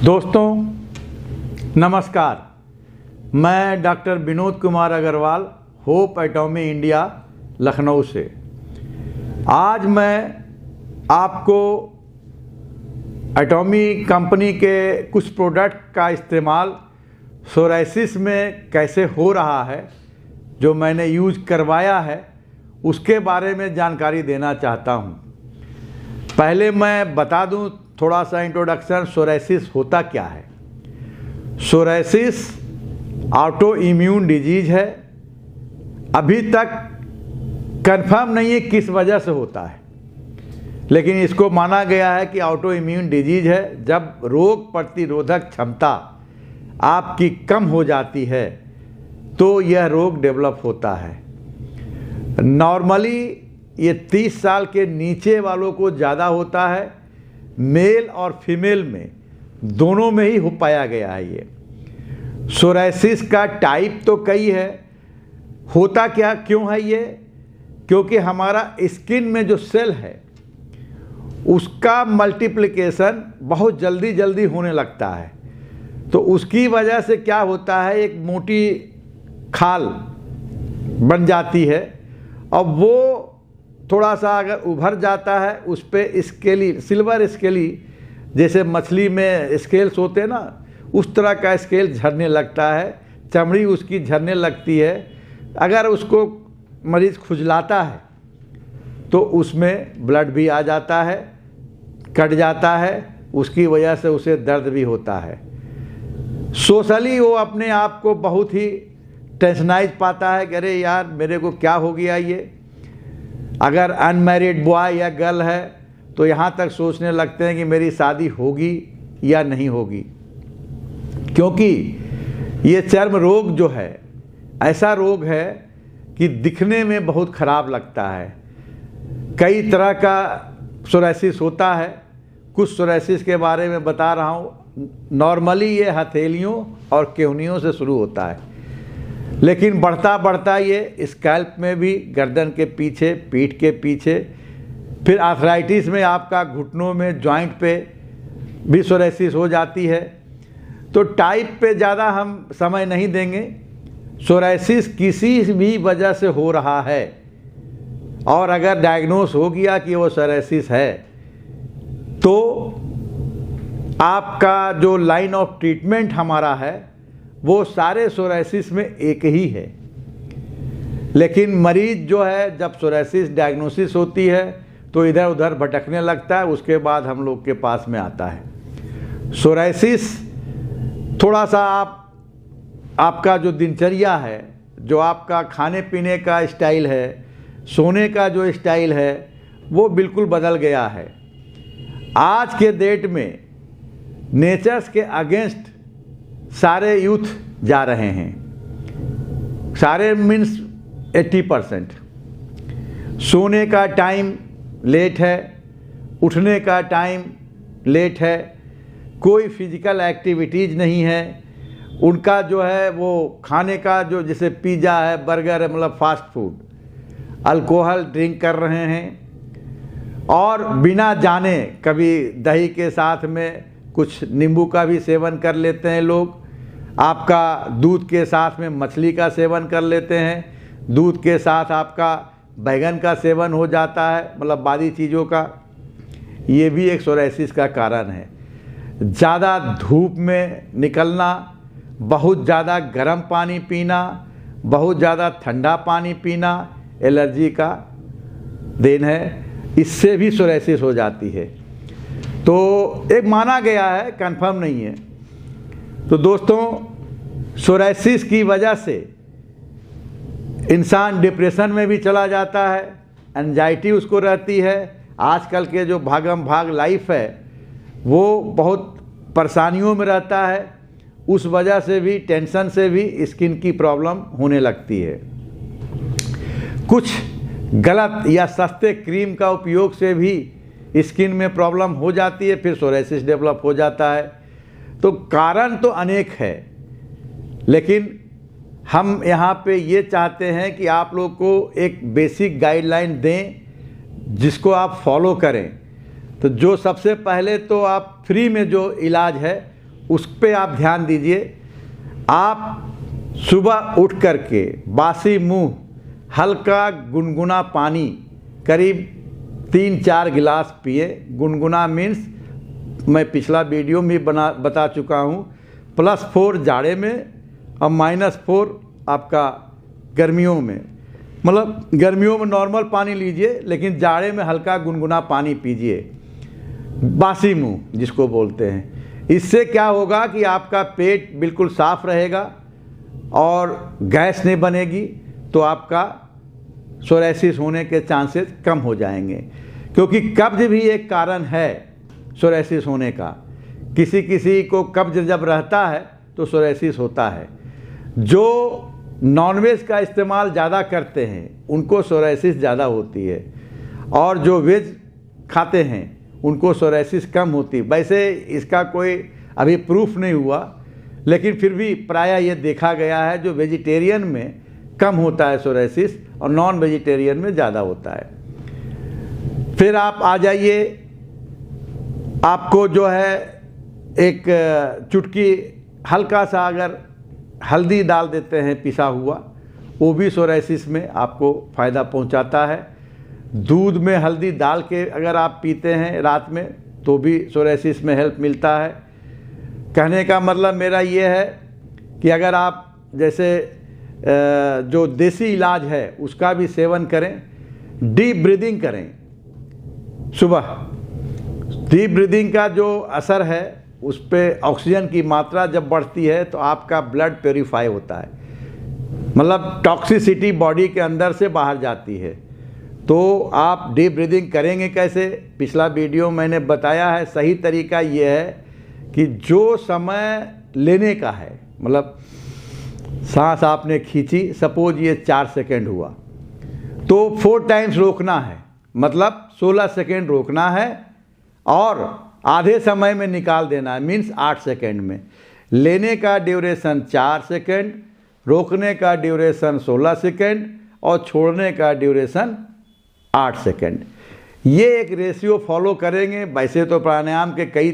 दोस्तों नमस्कार। मैं doctor Vinod Kumar Agrawal, Hope Atomy India, Lucknow से। आज मैं आपको एटॉमी कंपनी के कुछ प्रोडक्ट का इस्तेमाल सोराइसिस में कैसे हो रहा है, जो मैंने यूज करवाया है, उसके बारे में जानकारी देना चाहता हूँ। पहले मैं बता दूँ थोड़ा सा इंट्रोडक्शन, सोराइसिस होता क्या है। सोराइसिस ऑटो इम्यून डिजीज है। अभी तक कंफर्म नहीं है किस वजह से होता है, लेकिन इसको माना गया है कि ऑटो इम्यून डिजीज है। जब रोग प्रतिरोधक क्षमता आपकी कम हो जाती है तो यह रोग डेवलप होता है। नॉर्मली ये 30 साल के नीचे वालों को ज़्यादा होता है। मेल और फीमेल में दोनों में ही हो पाया गया है। ये सोराइसिस का टाइप तो कई है। होता क्या क्यों है ये? क्योंकि हमारा स्किन में जो सेल है उसका मल्टीप्लिकेशन बहुत जल्दी होने लगता है। तो उसकी वजह से क्या होता है, एक मोटी खाल बन जाती है और वो थोड़ा सा अगर उभर जाता है, उस पर स्केली, सिल्वर स्केली, जैसे मछली में स्केल्स होते हैं ना, उस तरह का स्केल झड़ने लगता है। चमड़ी उसकी झड़ने लगती है। अगर उसको मरीज़ खुजलाता है तो उसमें ब्लड भी आ जाता है, कट जाता है। उसकी वजह से उसे दर्द भी होता है। सोशली वो अपने आप को बहुत ही टेंशनाइज पाता है कि अरे यार मेरे को क्या हो गया ये। अगर अनमैरिड बॉय या गर्ल है तो यहाँ तक सोचने लगते हैं कि मेरी शादी होगी या नहीं होगी, क्योंकि ये चर्म रोग जो है ऐसा रोग है कि दिखने में बहुत ख़राब लगता है। कई तरह का सोराइसिस होता है। कुछ सोराइसिस के बारे में बता रहा हूँ। नॉर्मली ये हथेलियों और केहनियों से शुरू होता है, लेकिन बढ़ता ये स्कैल्प में भी, गर्दन के पीछे, पीठ के पीछे, फिर आर्थराइटिस में आपका घुटनों में, जॉइंट पे भी सोराइसिस हो जाती है। तो टाइप पे ज़्यादा हम समय नहीं देंगे। सोराइसिस किसी भी वजह से हो रहा है और अगर डायग्नोस हो गया कि वो सोराइसिस है तो आपका जो लाइन ऑफ ट्रीटमेंट हमारा है वो सारे सोराइसिस में एक ही है। लेकिन मरीज जो है, जब सोराइसिस डायग्नोसिस होती है तो इधर उधर भटकने लगता है। उसके बाद हम लोग के पास में आता है सोराइसिस। थोड़ा सा आपका जो दिनचर्या है, जो आपका खाने पीने का स्टाइल है, सोने का जो स्टाइल है, वो बिल्कुल बदल गया है। आज के डेट में नेचर्स के अगेंस्ट सारे यूथ जा रहे हैं। सारे मीन्स 80%। सोने का टाइम लेट है, उठने का टाइम लेट है, कोई फिजिकल एक्टिविटीज़ नहीं है। उनका जो है वो खाने का जो, जैसे पिज़्ज़ा है, बर्गर है, मतलब फास्ट फूड, अल्कोहल ड्रिंक कर रहे हैं और बिना जाने कभी दही के साथ में कुछ नींबू का भी सेवन कर लेते हैं लोग। आपका दूध के साथ में मछली का सेवन कर लेते हैं। दूध के साथ आपका बैगन का सेवन हो जाता है, मतलब बादी चीज़ों का। ये भी एक सोराइसिस का कारण है। ज़्यादा धूप में निकलना, बहुत ज़्यादा गर्म पानी पीना, बहुत ज़्यादा ठंडा पानी पीना एलर्जी का देन है। इससे भी सोराइसिस हो जाती है। तो एक माना गया है, कंफर्म नहीं है। तो दोस्तों, सोराइसिस की वजह से इंसान डिप्रेशन में भी चला जाता है। एंजाइटी उसको रहती है। आजकल के जो भागम भाग लाइफ है वो बहुत परेशानियों में रहता है। उस वजह से भी, टेंशन से भी स्किन की प्रॉब्लम होने लगती है। कुछ गलत या सस्ते क्रीम का उपयोग से भी स्किन में प्रॉब्लम हो जाती है, फिर सोराइसिस डेवलप हो जाता है। तो कारण तो अनेक है, लेकिन हम यहाँ पे ये चाहते हैं कि आप लोग को एक बेसिक गाइडलाइन दें जिसको आप फॉलो करें। तो जो सबसे पहले तो आप फ्री में जो इलाज है उस पे आप ध्यान दीजिए। आप सुबह उठ कर के बासी मुंह हल्का गुनगुना पानी करीब 3-4 गिलास पिए। गुनगुना मीन्स मैं पिछला वीडियो में बता चुका हूँ, +4 जाड़े में और -4 आपका गर्मियों में। मतलब गर्मियों में नॉर्मल पानी लीजिए, लेकिन जाड़े में हल्का गुनगुना पानी पीजिए, बासी मुंह जिसको बोलते हैं। इससे क्या होगा कि आपका पेट बिल्कुल साफ रहेगा और गैस नहीं बनेगी, तो आपका सोराइसिस होने के चांसेस कम हो जाएंगे। क्योंकि कब्ज भी एक कारण है सोराइसिस होने का। किसी को कब्ज जब रहता है तो सोराइसिस होता है। जो नॉनवेज का इस्तेमाल ज़्यादा करते हैं उनको सोराइसिस ज़्यादा होती है, और जो वेज खाते हैं उनको सोराइसिस कम होती है। वैसे इसका कोई अभी प्रूफ नहीं हुआ, लेकिन फिर भी प्रायः ये देखा गया है जो वेजिटेरियन में कम होता है सोराइसिस और नॉन वेजिटेरियन में ज़्यादा होता है। फिर आप आ जाइए, आपको जो है एक चुटकी हल्का सा अगर हल्दी डाल देते हैं पिसा हुआ, वो भी सोराइसिस में आपको फ़ायदा पहुंचाता है। दूध में हल्दी डाल के अगर आप पीते हैं रात में तो भी सोराइसिस में हेल्प मिलता है। कहने का मतलब मेरा ये है कि अगर आप जैसे जो देसी इलाज है उसका भी सेवन करें, डीप ब्रीदिंग करें। सुबह डीप ब्रीदिंग का जो असर है उस पर ऑक्सीजन की मात्रा जब बढ़ती है तो आपका ब्लड प्योरीफाई होता है, मतलब टॉक्सिसिटी बॉडी के अंदर से बाहर जाती है। तो आप डीप ब्रीदिंग करेंगे कैसे, पिछला वीडियो मैंने बताया है। सही तरीका ये है कि जो समय लेने का है, मतलब सांस आपने खींची, सपोज ये 4 सेकेंड हुआ, तो 4 टाइम्स रोकना है, मतलब 16 सेकेंड रोकना है और आधे समय में निकाल देना है, मीन्स 8 सेकेंड में। लेने का ड्यूरेशन 4 सेकेंड, रोकने का ड्यूरेशन 16 सेकेंड और छोड़ने का ड्यूरेशन 8 सेकेंड। ये एक रेशियो फॉलो करेंगे। वैसे तो प्राणायाम के कई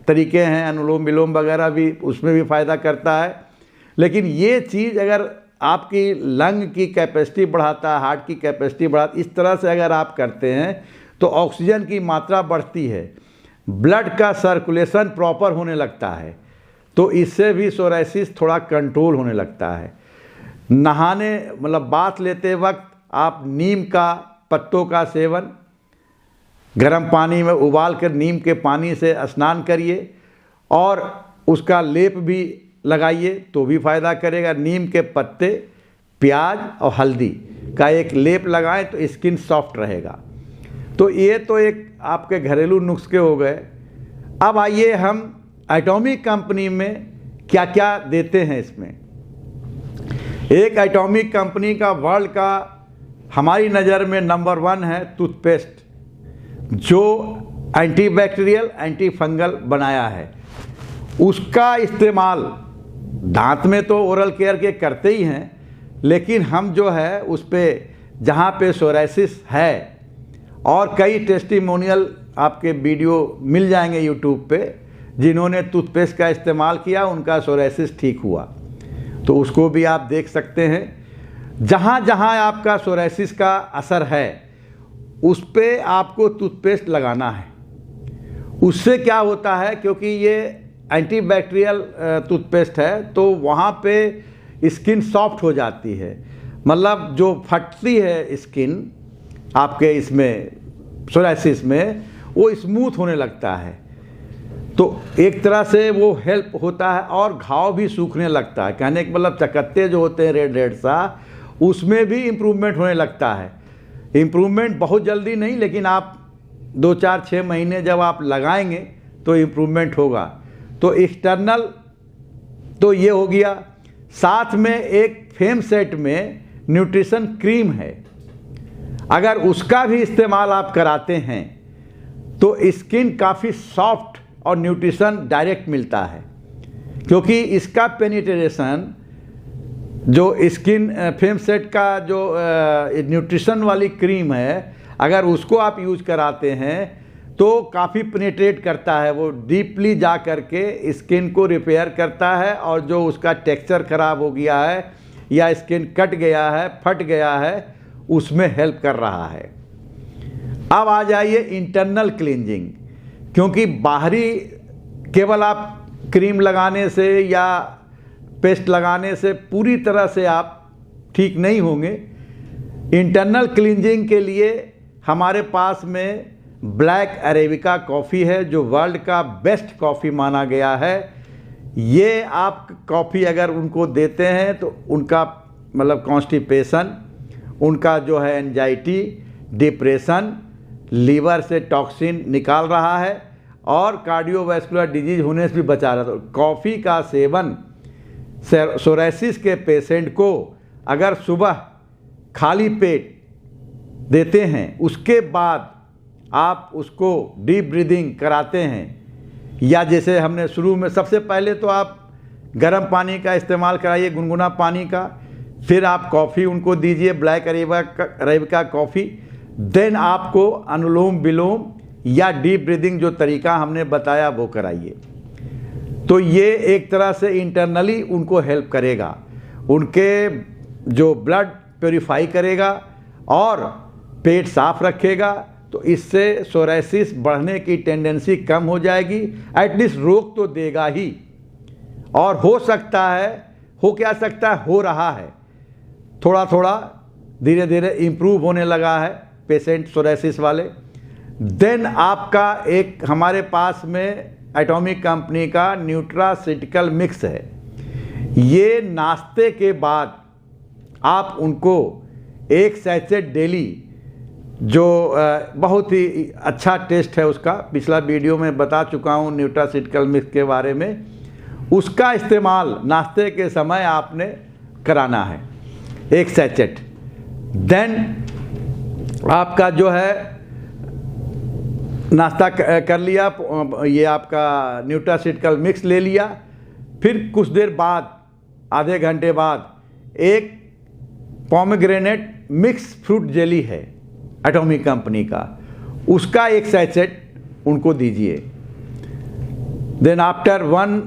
तरीके हैं, अनुलोम विलोम वगैरह भी उसमें भी फ़ायदा करता है, लेकिन ये चीज़ अगर आपकी लंग की कैपेसिटी बढ़ाता है, हार्ट की कैपेसिटी बढ़ाता, इस तरह से अगर आप करते हैं तो ऑक्सीजन की मात्रा बढ़ती है, ब्लड का सर्कुलेशन प्रॉपर होने लगता है, तो इससे भी सोराइसिस थोड़ा कंट्रोल होने लगता है। नहाने मतलब बाथ लेते वक्त आप नीम का पत्तों का सेवन, गर्म पानी में उबाल कर नीम के पानी से स्नान करिए और उसका लेप भी लगाइए तो भी फ़ायदा करेगा। नीम के पत्ते, प्याज और हल्दी का एक लेप लगाएं तो स्किन सॉफ्ट रहेगा। तो ये तो एक आपके घरेलू नुस्खे हो गए। अब आइए हम एटॉमिक कंपनी में क्या क्या देते हैं इसमें। एक एटॉमिक कंपनी का वर्ल्ड का हमारी नज़र में नंबर 1 है टूथपेस्ट, जो एंटीबैक्टीरियल एंटी फंगल बनाया है। उसका इस्तेमाल दांत में तो ओरल केयर के करते ही हैं, लेकिन हम जो है उस पर जहाँ पे सोराइसिस है, और कई टेस्टिमोनियल आपके वीडियो मिल जाएंगे यूट्यूब पे, जिन्होंने टूथपेस्ट का इस्तेमाल किया उनका सोराइसिस ठीक हुआ, तो उसको भी आप देख सकते हैं। जहाँ जहाँ आपका सोराइसिस का असर है उस पे आपको टूथपेस्ट लगाना है। उससे क्या होता है, क्योंकि ये एंटीबैक्टीरियल टूथपेस्ट है, तो वहाँ पे स्किन सॉफ्ट हो जाती है, मतलब जो फटती है स्किन आपके इसमें सोराइसिस में, वो स्मूथ होने लगता है। तो एक तरह से वो हेल्प होता है, और घाव भी सूखने लगता है। कहने का मतलब चकत्ते जो होते हैं रेड रेड सा, उसमें भी इम्प्रूवमेंट होने लगता है। इम्प्रूवमेंट बहुत जल्दी नहीं, लेकिन आप 2-4-6 महीने जब आप लगाएंगे तो इम्प्रूवमेंट होगा। तो एक्सटर्नल तो ये हो गया, साथ में एक फेम सेट में न्यूट्रिशन क्रीम है, अगर उसका भी इस्तेमाल आप कराते हैं तो स्किन काफ़ी सॉफ्ट और न्यूट्रिशन डायरेक्ट मिलता है। क्योंकि इसका पेनिट्रेशन जो स्किन फेम सेट का जो न्यूट्रिशन वाली क्रीम है, अगर उसको आप यूज कराते हैं तो काफ़ी पेनिट्रेट करता है, वो डीपली जा करके स्किन को रिपेयर करता है, और जो उसका टेक्सचर ख़राब हो गया है या स्किन कट गया है, फट गया है, उसमें हेल्प कर रहा है। अब आ जाइए इंटरनल क्लींजिंग, क्योंकि बाहरी केवल आप क्रीम लगाने से या पेस्ट लगाने से पूरी तरह से आप ठीक नहीं होंगे। इंटरनल क्लींजिंग के लिए हमारे पास में ब्लैक अरेबिका कॉफ़ी है, जो वर्ल्ड का बेस्ट कॉफ़ी माना गया है। ये आप कॉफ़ी अगर उनको देते हैं तो उनका मतलब कॉन्स्टिपेशन, उनका जो है एंजाइटी, डिप्रेशन, लीवर से टॉक्सिन निकाल रहा है और कार्डियोवैस्कुलर डिजीज होने से भी बचा रहा है। तो कॉफ़ी का सेवन सोराइसिस के पेशेंट को अगर सुबह खाली पेट देते हैं, उसके बाद आप उसको डीप ब्रीदिंग कराते हैं, या जैसे हमने शुरू में सबसे पहले तो आप गर्म पानी का इस्तेमाल कराइए, गुनगुना पानी का, फिर आप कॉफ़ी उनको दीजिए, ब्लैक अरेबिका कॉफ़ी, देन आपको अनुलोम विलोम या डीप ब्रीदिंग जो तरीका हमने बताया वो कराइए। तो ये एक तरह से इंटरनली उनको हेल्प करेगा, उनके जो ब्लड प्योरीफाई करेगा और पेट साफ रखेगा। तो इससे सोराइसिस बढ़ने की टेंडेंसी कम हो जाएगी, एटलीस्ट रोक तो देगा ही। और हो सकता है, हो क्या सकता है, हो रहा है, थोड़ा थोड़ा धीरे धीरे इम्प्रूव होने लगा है पेशेंट सोराइसिस वाले। देन आपका एक हमारे पास में एटॉमिक कंपनी का न्यूट्रासिटिकल मिक्स है। ये नाश्ते के बाद आप उनको एक सैचेट डेली, जो बहुत ही अच्छा टेस्ट है उसका, पिछला वीडियो में बता चुका हूँ न्यूट्रासिटिकल मिक्स के बारे में, उसका इस्तेमाल नाश्ते के समय आपने कराना है, एक सैचेट। देन आपका जो है नाश्ता कर लिया, ये आपका न्यूट्रासिटिकल मिक्स ले लिया, फिर कुछ देर बाद, आधे घंटे बाद एक पोमेग्रेनेट मिक्स फ्रूट जेली है एटॉमिक कंपनी का, उसका एक सैचेट उनको दीजिए। देन आफ्टर वन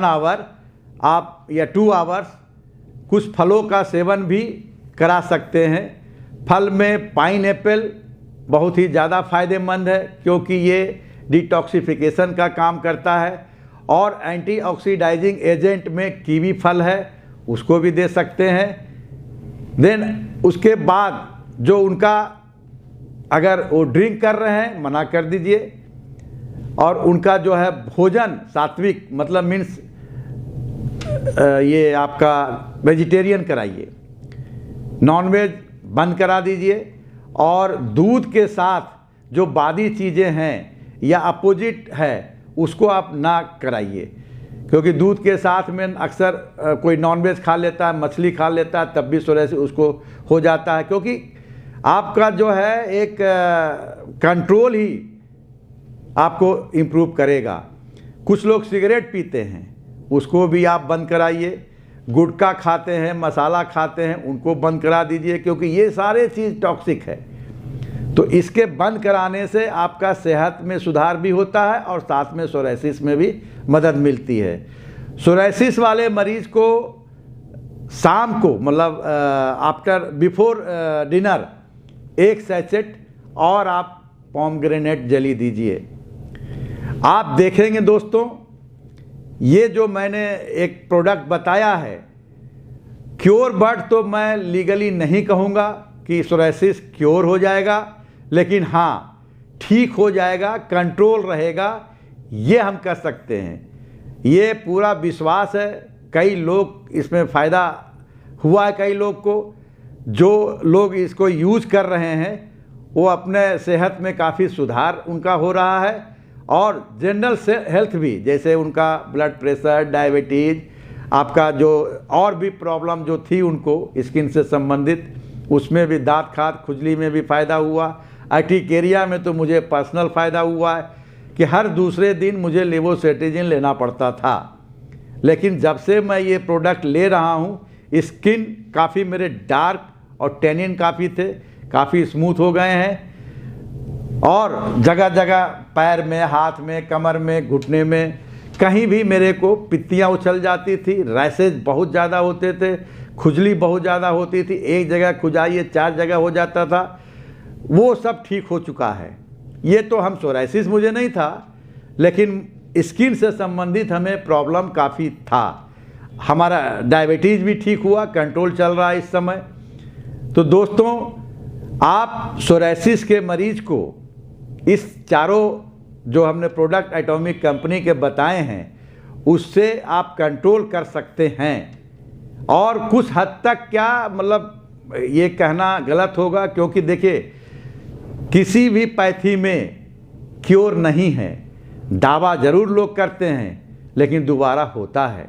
आवर आप या 2 आवर्स कुछ फलों का सेवन भी करा सकते हैं। फल में पाइनएप्पल बहुत ही ज़्यादा फ़ायदेमंद है, क्योंकि ये डिटॉक्सिफिकेशन का काम करता है, और एंटीऑक्सीडाइजिंग एजेंट में कीवी फल है, उसको भी दे सकते हैं। देन उसके बाद जो उनका, अगर वो ड्रिंक कर रहे हैं मना कर दीजिए, और उनका जो है भोजन सात्विक, मतलब मीन्स ये आपका वेजिटेरियन कराइए, नॉनवेज बंद करा दीजिए, और दूध के साथ जो बादी चीज़ें हैं या अपोजिट है उसको आप ना कराइए, क्योंकि दूध के साथ में अक्सर कोई नॉनवेज खा लेता है, मछली खा लेता है, तब भी सोराइसिस उसको हो जाता है, क्योंकि आपका जो है एक कंट्रोल ही आपको इम्प्रूव करेगा। कुछ लोग सिगरेट पीते हैं, उसको भी आप बंद कराइए, गुटखा खाते हैं, मसाला खाते हैं, उनको बंद करा दीजिए, क्योंकि ये सारे चीज़ टॉक्सिक है। तो इसके बंद कराने से आपका सेहत में सुधार भी होता है और साथ में सोराइसिस में भी मदद मिलती है। सोराइसिस वाले मरीज़ को शाम को, मतलब आफ्टर बिफोर डिनर, एक सैचेट और आप पोमेग्रेनेट जेली दीजिए। आप देखेंगे दोस्तों, ये जो मैंने एक प्रोडक्ट बताया है, क्योर बट तो मैं लीगली नहीं कहूँगा कि सोराइसिस क्योर हो जाएगा, लेकिन हाँ ठीक हो जाएगा, कंट्रोल रहेगा, ये हम कर सकते हैं। ये पूरा विश्वास है, कई लोग इसमें फ़ायदा हुआ है, कई लोग को, जो लोग इसको यूज़ कर रहे हैं वो अपने सेहत में काफ़ी सुधार उनका हो रहा है, और जनरल हेल्थ भी, जैसे उनका ब्लड प्रेशर, डायबिटीज़, आपका जो और भी प्रॉब्लम जो थी उनको स्किन से संबंधित, उसमें भी दांत खाद खुजली में भी फ़ायदा हुआ। अर्टिकेरिया में तो मुझे पर्सनल फ़ायदा हुआ है कि हर दूसरे दिन मुझे लेवोसेट्रिजिन लेना पड़ता था, लेकिन जब से मैं ये प्रोडक्ट ले रहा हूँ, स्किन काफ़ी मेरे डार्क और टैनिन काफ़ी थे, काफ़ी स्मूथ हो गए हैं। और जगह जगह पैर में, हाथ में, कमर में, घुटने में, कहीं भी मेरे को पित्तियाँ उछल जाती थी, रैसेज बहुत ज़्यादा होते थे, खुजली बहुत ज़्यादा होती थी, एक जगह खुजाइए 4 जगह हो जाता था, वो सब ठीक हो चुका है। ये तो हम सोराइसिस मुझे नहीं था, लेकिन स्किन से संबंधित हमें प्रॉब्लम काफ़ी था। हमारा डायबिटीज़ भी ठीक हुआ, कंट्रोल चल रहा है इस समय। तो दोस्तों, आप सोराइसिस के मरीज को इस चारों जो हमने प्रोडक्ट एटॉमिक कंपनी के बताए हैं उससे आप कंट्रोल कर सकते हैं। और कुछ हद तक क्या मतलब ये कहना गलत होगा, क्योंकि देखिए किसी भी पैथी में क्योर नहीं है। दावा ज़रूर लोग करते हैं लेकिन दोबारा होता है,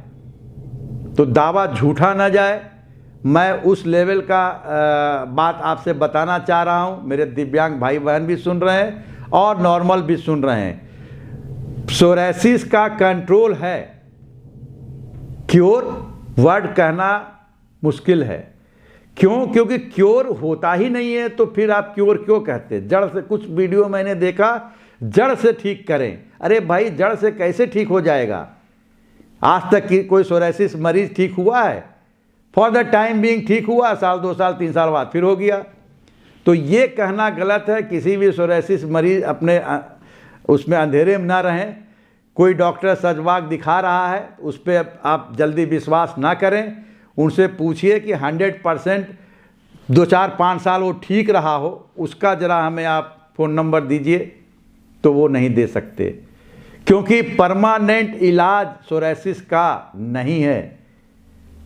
तो दावा झूठा ना जाए। मैं उस लेवल का बात आपसे बताना चाह रहा हूँ। मेरे दिव्यांग भाई बहन भी सुन रहे हैं और नॉर्मल भी सुन रहे हैं। सोराइसिस का कंट्रोल है, क्योर वर्ड कहना मुश्किल है। क्यों? क्योंकि क्योर होता ही नहीं है, तो फिर आप क्योर क्यों कहते? जड़ से, कुछ वीडियो मैंने देखा, जड़ से ठीक करें। अरे भाई, जड़ से कैसे ठीक हो जाएगा? आज तक की कोई सोराइसिस मरीज ठीक हुआ है? फॉर द टाइम बीइंग ठीक हुआ, साल 2 साल 3 साल बाद फिर हो गया। तो ये कहना गलत है। किसी भी सोराइसिस मरीज अपने उसमें अंधेरे में ना रहें। कोई डॉक्टर सजवाग दिखा रहा है, उस पर आप जल्दी विश्वास ना करें। उनसे पूछिए कि 100% 2 4 5 साल वो ठीक रहा हो, उसका ज़रा हमें आप फ़ोन नंबर दीजिए। तो वो नहीं दे सकते, क्योंकि परमानेंट इलाज सोराइसिस का नहीं है।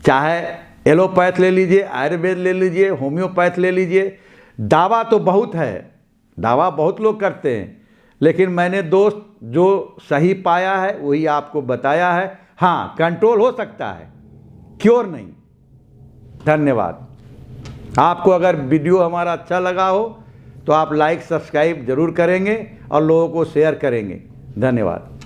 चाहे एलोपैथ ले लीजिए, आयुर्वेद ले लीजिए, होम्योपैथ ले लीजिए, दावा तो बहुत है, दावा बहुत लोग करते हैं, लेकिन मैंने दोस्त जो सही पाया है वही आपको बताया है। हाँ, कंट्रोल हो सकता है, क्योर नहीं। धन्यवाद। आपको अगर वीडियो हमारा अच्छा लगा हो तो आप लाइक सब्सक्राइब जरूर करेंगे और लोगों को शेयर करेंगे। धन्यवाद।